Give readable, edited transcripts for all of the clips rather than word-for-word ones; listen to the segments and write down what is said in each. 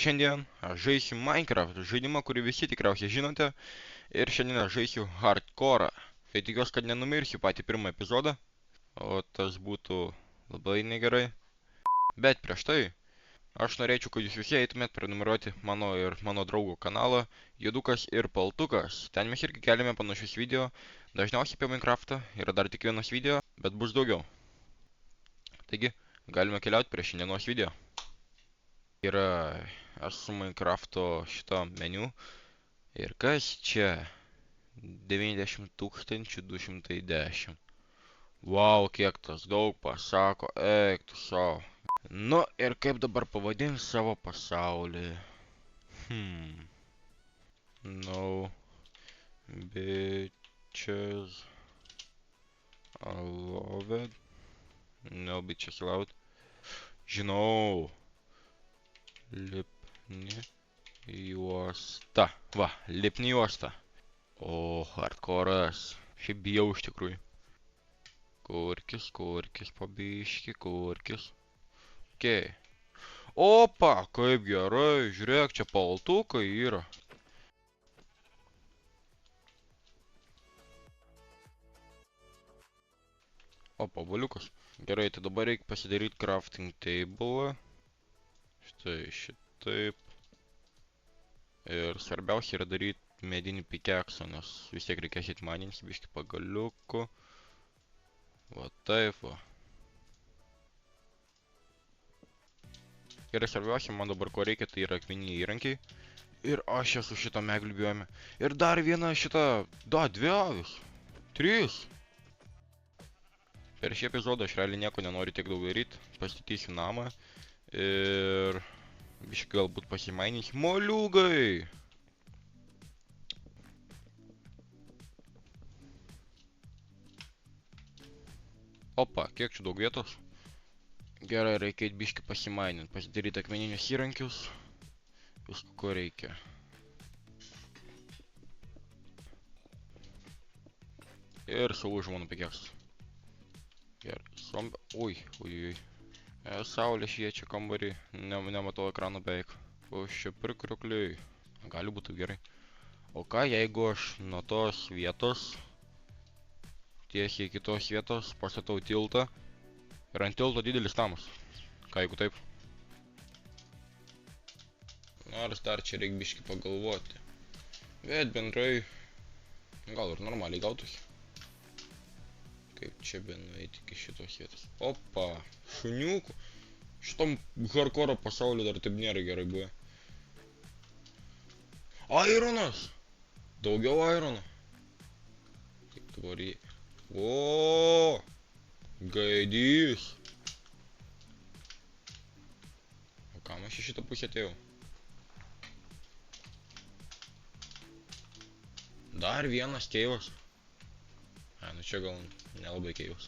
Šiandien aš žaisiu Minecraft žaidimą, kurį visi tikriausiai žinote. Ir šiandien aš žaisiu hardcore. Tai tikiuosi, kad nenumirsiu patį pirmą epizodą. O tas būtų labai negerai. Bet prieš tai aš norėčiau, kad jūs visi eitumėt prenumeruoti mano ir mano draugo kanalą Juodukas ir Paltukas. Ten mes irgi keliame panašius video. Dažniausiai apie Minecraftą. Yra dar tik vienas video, bet bus daugiau. Taigi, galime keliauti prie šiandienos video. Yra esu Minecrafto šito meniu. Ir kas čia? 90 210. Vau, kiek tas daug pasako, eik tu savo. Nu ir kaip dabar pavadins savo pasaulį? No bitches allowed. No bitches allowed. Žinau. Lipni juosta. Va, lipni juosta. O, hardcore'as. Šiaip bijau iš tikrųjų. Kurkis, pabiški, kurkis. Okei. Opa, kaip gerai, žiūrėk, čia paltukai yra. Opa, valiukas. Gerai, tai dabar reikia pasidaryti crafting table. Štai šitaip. Ir svarbiausia yra daryti medinį pikeksą, nes vis tiek reikės įtmaninti biškį pagaliukų. Va taip va. Gerai, svarbiausia, man dabar ko reikia, tai yra akmeniniai įrankiai. Ir aš esu šitą meglių biome. Ir dar viena šitą, dvi avis. 3. Per šį epizodą aš realiai nieko nenoriu tiek daug daryti. Pastatysiu namą. Ir biškį galbūt pasimaininsiu. Moliūgai! Opa, kiek čia daug vietos? Gerai, reikia eit biškį pasimaininti, pasidaryti akmeninius įrankius. Visko, ko reikia. Ir savų žmonių pikeksas. Gerai, zombė. Ui. Saulė šviečia kambarį, nematau ekrano beveik. O šia prikriukliai. Gali būti gerai. O ką jeigu aš nuo tos vietos tiesiai iki tos vietos pastatau tiltą ir ant tilto didelis namas. Ką jeigu taip? Nors dar čia reikia biškį pagalvoti. Bet bendrai gal ir normaliai gautųsi. Kaip čia benueiti iki šitos vietos. Opa, šuniukų. Šitam hardcore pasaulio dar taip nėra gerai buvę. Ironas! Daugiau irono. Kaip dabar jį... O, gaidys. O kam aš į šitą pusę atėjau? Dar vienas keivas. Nu čia gal nelabai keivas.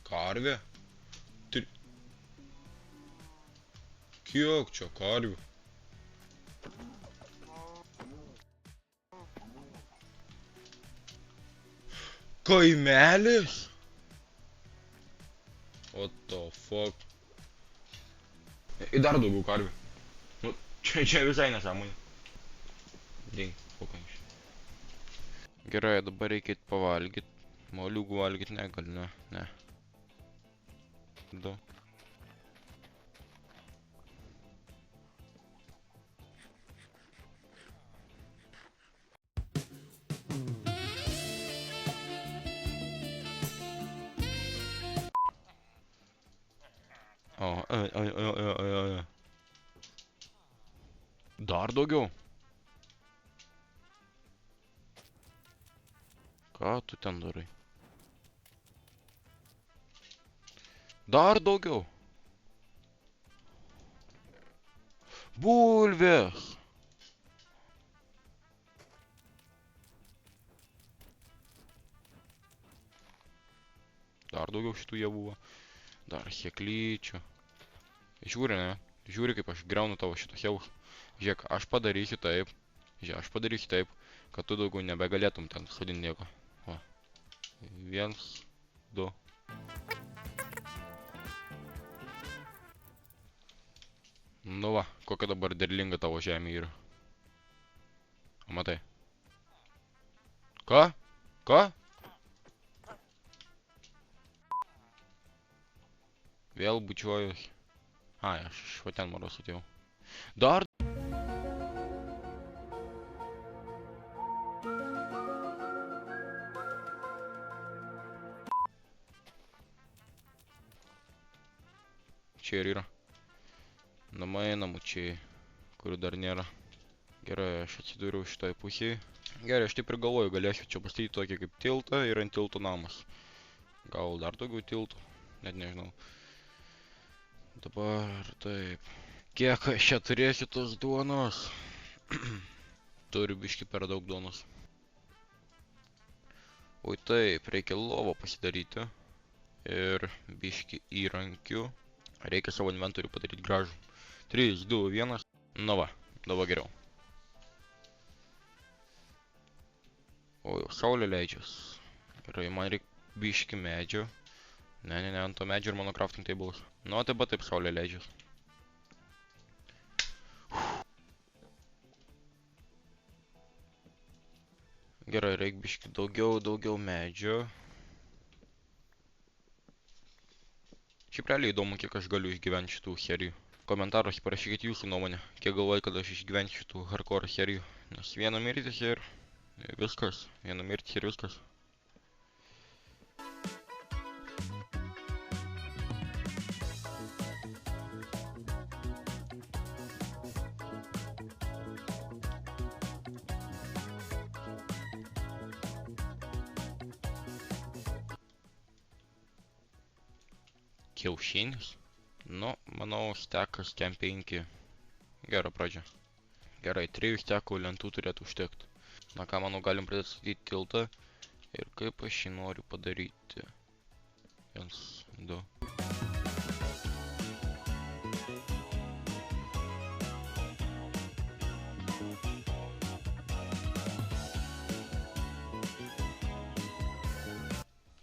Karvė. Kiek čia karvių? Kaimelis? What the fuck? Ir dar daugiau karvių. Nu, čia visai nesąmonė. Ding, kokančiai. Gerai, dabar reikia pavalgyti. Moliūgų valgyti negali, ne. Du. O, Dar daugiau. Ką tu ten darai? Dar daugiau. Bulvės. Dar daugiau šitų jie buvo. Dar sėklyčių. Žiūri, ne? Žiūri, kaip aš griaunu tavo šitos javus. Žiūrėk, aš padarysiu taip. Kad tu daugiau nebegalėtum ten sodinti nieko. Va. 1, 2. Nu va, kokia dabar derlinga tavo žemė yra. O matai. Ką? Ką? Vėl bučiuoju. Ai, aš iš va ten maros atėjau. Dar. Čia ir yra. Namai namučiai, kurių dar nėra. Gerai, aš atsidūriau šitoj pusėje. Gerai, aš taip ir galvoju, galėsiu čia pastatyti tokį kaip tiltą ir ant tilto namas. Gal dar daugiau tiltų, net nežinau. Dabar taip. Kiek aš čia turėsiu tos duonos? Turiu biškį per daug duonos. Oi taip, reikia lovą pasidaryti. Ir biškį įrankių. Reikia savo inventorių padaryti gražų. 3, 2, 1. Nu va, dabar geriau. O jau saulė leidžias. Gerai, man reikia biškį medžio. Ne, ant to medžio ir mano crafting tables. Nu, taip pat taip saulė leidžias. Gerai, reikia biškį daugiau medžio. Šiaip realiai įdomu, kiek aš galiu išgyventi šitų serijų. Komentaruose parašykite jūsų nuomonę, kiek galvoju, kad aš išgyvensiu šitų hardcore serijų. Nes viena mirtis ir viskas. Viena mirtis ir viskas. Kiaušinis? Nu, manau, stekas kem 5. Gera pradžia. Gerai, 3 stekų lentų turėtų užtekti. Na ką, manau, galim pradėti statyti tiltą. Ir kaip aš jį noriu padaryti. 1, 2.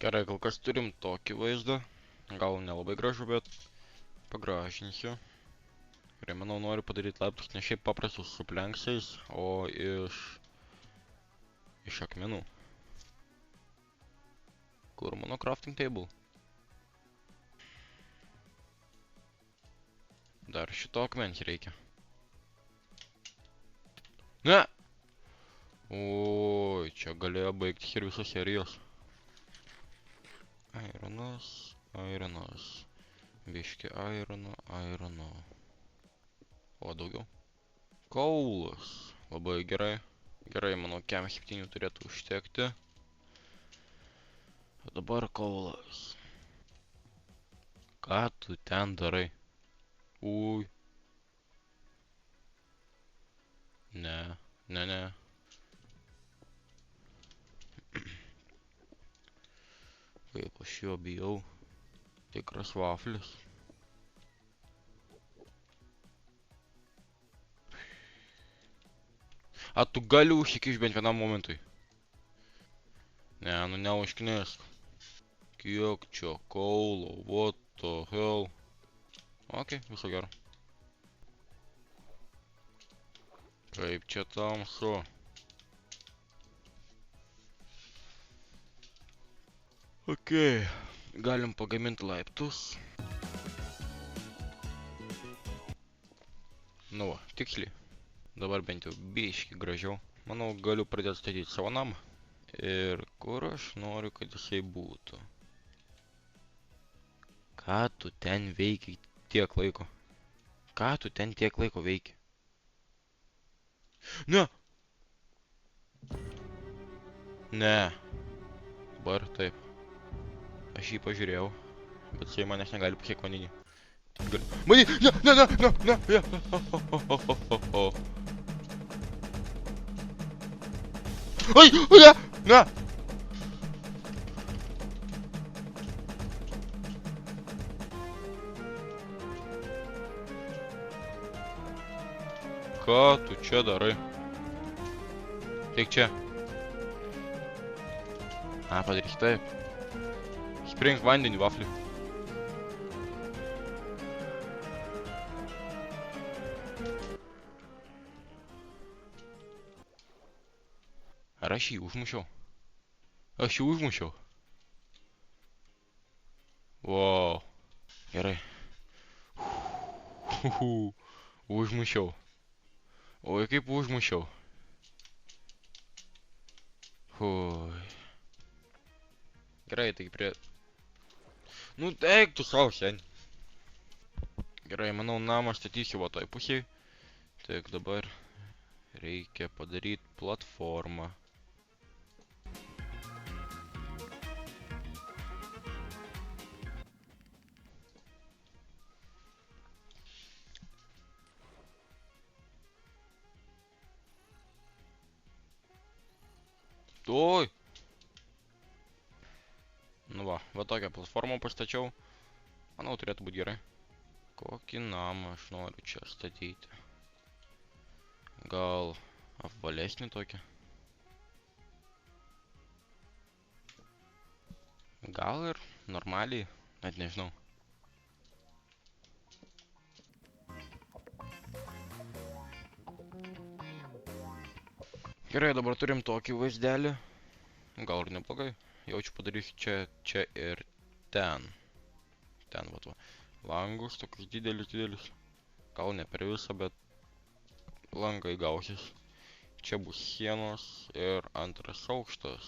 Gerai, kol kas turim tokį vaizdą. Gal nelabai gražu, bet pagražinsiu. Gerai, manau, noriu padaryti laiptus ne šiaip paprastus su plenksais, o iš akmenų. Kur mano crafting table? Dar šito akmens reikia. Ne! Oi, čia galėjo baigtis ir visos serijos. Ironas. Biški irono. O, daugiau. Kaulas. Labai gerai. Gerai, manau, kem 7 turėtų užtekti. O dabar kaulas. Ką tu ten darai? Ui. Ne. Kaip aš jo bijau. Tikras vaflis. A tu gali užsikišti bent vienam momentui? Ne, nu neužknėsk. Kiek čia kaulo, what the hell? Ok, viso gero. Kaip čia tamsu. Ok, galim pagaminti laiptus. Nu va, tiksliai. Dabar bent jau biški gražiau. Manau, galiu pradėti statyti savo namą. Ir kur aš noriu, kad jisai būtų. Ką tu ten veiki tiek laiko? Ką tu ten tiek laiko veiki? Ne! Ne. Dabar taip. Aš jį pažiūrėjau, bet jisai manęs negali pasiekti vandenį. Mani! Ne! Ai! Ne! Ką tu čia darai? Tik čia. A, padaryk taip. Sprink vandenį, vaflį. Ar aš jį užmušiau? Aš jį užmušiau. Wow. Gerai. Užmušiau. Oi, kaip užmušiau. Ui. Gerai, tai prie... Nu, eik tu savo, seni. Gerai, manau, namą statysiu va toj pusėj. Tik dabar reikia padaryti platformą. Oi! Nu va tokią platformą pastačiau. Manau, turėtų būti gerai. Kokį namą aš noriu čia statyti? Gal apvalesnį tokį? Gal ir normaliai, net nežinau. Gerai, dabar turim tokį vaizdelį. Gal ir neblogai. Jaučiu padarysiu čia ir ten. Ten va. Langus tokius didelius. Gal ne per visą, bet langai gausis. Čia bus sienos ir antras aukštas.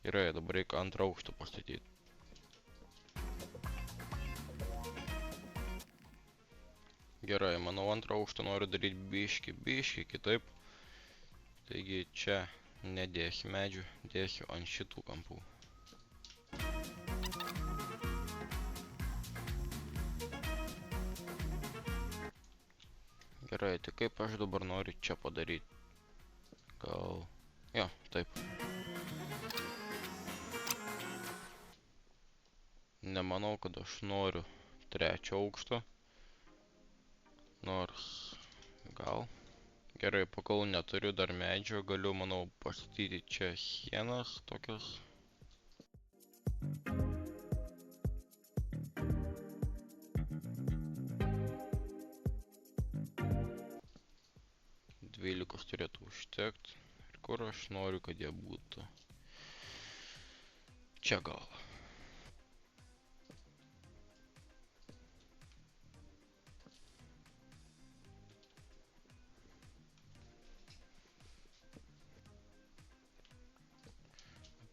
Gerai, dabar reikia antrą aukštą pastatyti. Gerai, manau, antrą aukštą noriu daryti biški kitaip. Taigi čia nedėsiu medžių, dėsiu ant šitų kampų. Gerai, tai kaip aš dabar noriu čia padaryti? Gal... Jo, taip. Nemanau, kad aš noriu trečio aukšto. Nors... gal... Gerai, pakol neturiu dar medžio, galiu, manau, pastatyti čia sienas tokias. Dvylikos turėtų užtekti. Ir kur aš noriu, kad jie būtų? Čia gal.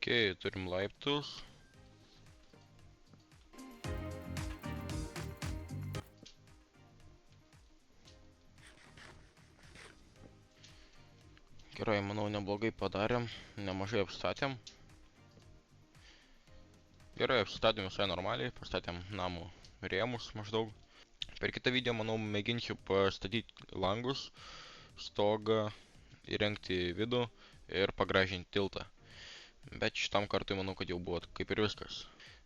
Ok, turim laiptus. Gerai, manau, neblogai padarėm, nemažai apstatėm. Gerai, apstatėm visai normaliai, pastatėm namų rėmus maždaug. Per kitą video, manau, mėginsiu pastatyti langus, stogą, įrengti vidų ir pagražinti tiltą. Bet šitam kartui manau, kad jau buvo kaip ir viskas.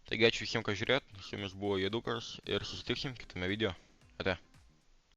Taigi ačiū visiems, kas žiūrėt, su jumis buvo Jėdukas ir susitiksim kitame video. Ate.